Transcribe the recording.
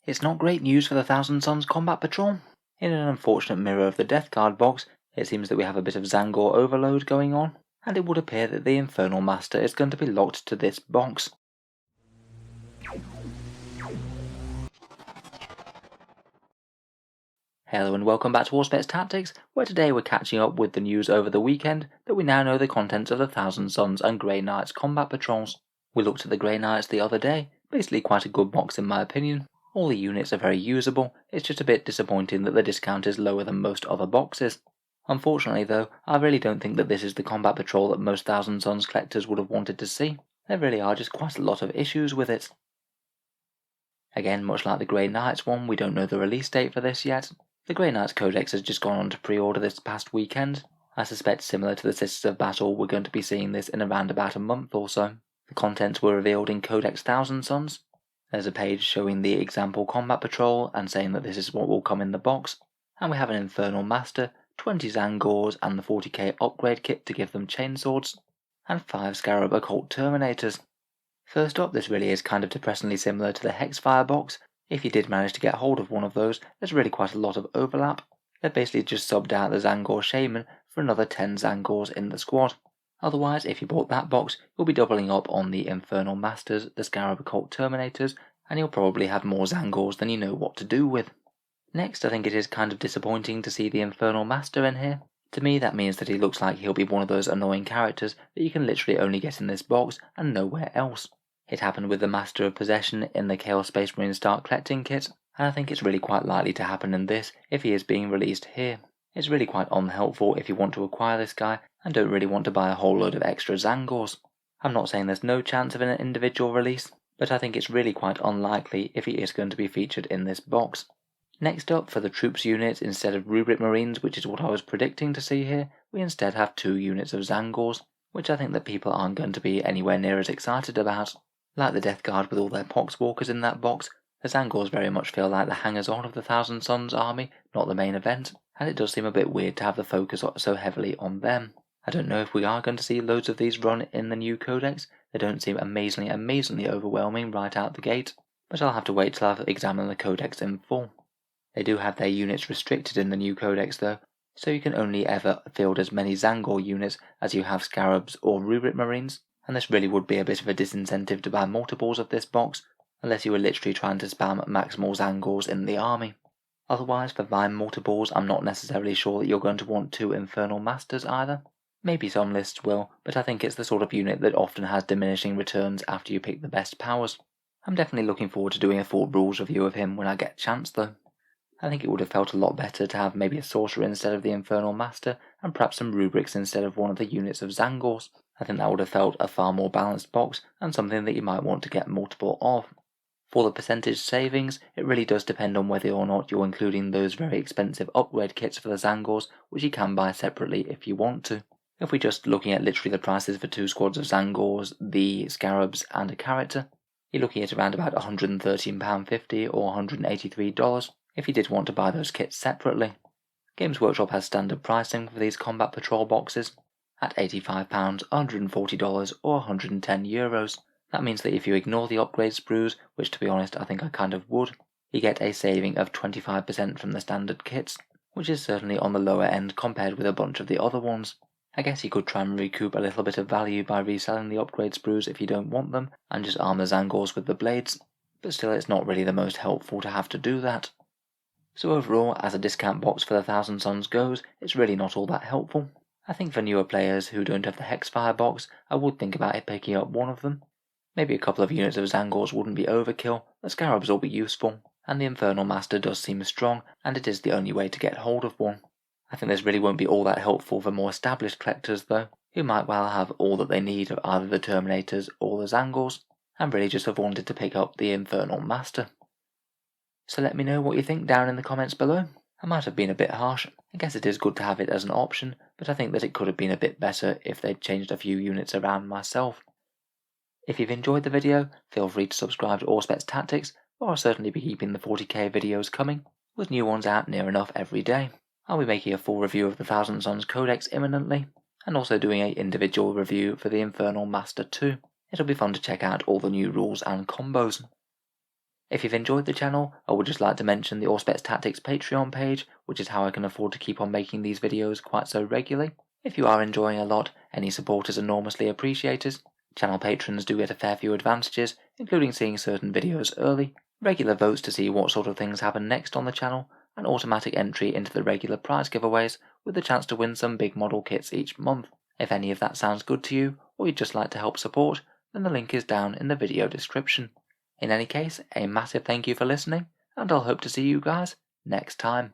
It's not great news for the Thousand Sons Combat Patrol. In an unfortunate mirror of the Death Guard box, it seems that we have a bit of Zangor overload going on, and it would appear that the Infernal Master is going to be locked to this box. Hello and welcome back to Warspets Tactics, where today we're catching up with the news over the weekend that we now know the contents of the Thousand Sons and Grey Knights Combat Patrols. We looked at the Grey Knights the other day, basically quite a good box in my opinion. All the units are very usable, it's just a bit disappointing that the discount is lower than most other boxes. Unfortunately though, I really don't think that this is the Combat Patrol that most Thousand Sons collectors would have wanted to see. There really are just quite a lot of issues with it. Again, much like the Grey Knights one, we don't know the release date for this yet. The Grey Knights Codex has just gone on to pre-order this past weekend. I suspect similar to the Sisters of Battle, we're going to be seeing this in around about a month or so. The contents were revealed in Codex Thousand Sons. There's a page showing the example Combat Patrol and saying that this is what will come in the box. And we have an Infernal Master, 20 Zangors and the 40k upgrade kit to give them chainswords, and 5 Scarab Occult Terminators. First up, this really is kind of depressingly similar to the Hexfire box. If you did manage to get hold of one of those, there's really quite a lot of overlap. They've basically just subbed out the Zangor Shaman for another 10 Zangors in the squad. Otherwise, if you bought that box, you'll be doubling up on the Infernal Masters, the Scarab Occult Terminators, and you'll probably have more Zangors than you know what to do with. Next, I think it is kind of disappointing to see the Infernal Master in here. To me, that means that he looks like he'll be one of those annoying characters that you can literally only get in this box and nowhere else. It happened with the Master of Possession in the Chaos Space Marine Start Collecting kit, and I think it's really quite likely to happen in this if he is being released here. It's really quite unhelpful if you want to acquire this guy and don't really want to buy a whole load of extra Zangors. I'm not saying there's no chance of an individual release, but I think it's really quite unlikely if he is going to be featured in this box. Next up, for the troops units, instead of Rubric Marines, which is what I was predicting to see here, we instead have 2 units of Zangors, which I think that people aren't going to be anywhere near as excited about. Like the Death Guard with all their Poxwalkers in that box, the Zangors very much feel like the hangers-on of the Thousand Sons army, not the main event, and it does seem a bit weird to have the focus so heavily on them. I don't know if we are going to see loads of these run in the new codex. They don't seem amazingly overwhelming right out the gate, but I'll have to wait till I've examined the codex in full. They do have their units restricted in the new codex though, so you can only ever field as many Zangor units as you have Scarabs or Rubric Marines, and this really would be a bit of a disincentive to buy multiples of this box, unless you were literally trying to spam maximal Zangors in the army. Otherwise, for buying multiples, I'm not necessarily sure that you're going to want 2 Infernal Masters either. Maybe some lists will, but I think it's the sort of unit that often has diminishing returns after you pick the best powers. I'm definitely looking forward to doing a full rules review of him when I get a chance though. I think it would have felt a lot better to have maybe a Sorcerer instead of the Infernal Master, and perhaps some Rubrics instead of one of the units of Zangors. I think that would have felt a far more balanced box, and something that you might want to get multiple of. For the percentage savings, it really does depend on whether or not you're including those very expensive upgrade kits for the Zangors, which you can buy separately if you want to. If we're just looking at literally the prices for 2 squads of Zangors, the Scarabs and a character, you're looking at around about £113.50 or $183 if you did want to buy those kits separately. Games Workshop has standard pricing for these Combat Patrol boxes at £85, $140 or €110. That means that if you ignore the upgrade sprues, which to be honest I think I kind of would, you get a saving of 25% from the standard kits, which is certainly on the lower end compared with a bunch of the other ones. I guess you could try and recoup a little bit of value by reselling the upgrade sprues if you don't want them, and just arm the Zangors with the blades, but still it's not really the most helpful to have to do that. So overall, as a discount box for the Thousand Sons goes, it's really not all that helpful. I think for newer players who don't have the Hexfire box, I would think about it picking up one of them. Maybe a couple of units of Zangors wouldn't be overkill, the Scarabs will be useful, and the Infernal Master does seem strong, and it is the only way to get hold of one. I think this really won't be all that helpful for more established collectors though, who might well have all that they need of either the Terminators or the Zangors, and really just have wanted to pick up the Infernal Master. So let me know what you think down in the comments below. I might have been a bit harsh. I guess it is good to have it as an option, but I think that it could have been a bit better if they'd changed a few units around myself. If you've enjoyed the video, feel free to subscribe to Warspets Tactics, or I'll certainly be keeping the 40k videos coming, with new ones out near enough every day. I'll be making a full review of the Thousand Sons Codex imminently, and also doing an individual review for the Infernal Master too. It'll be fun to check out all the new rules and combos. If you've enjoyed the channel, I would just like to mention the Auspex Tactics Patreon page, which is how I can afford to keep on making these videos quite so regularly. If you are enjoying a lot, any support is enormously appreciated. Channel patrons do get a fair few advantages, including seeing certain videos early, regular votes to see what sort of things happen next on the channel, and automatic entry into the regular prize giveaways with the chance to win some big model kits each month. If any of that sounds good to you, or you'd just like to help support, then the link is down in the video description. In any case, a massive thank you for listening, and I'll hope to see you guys next time.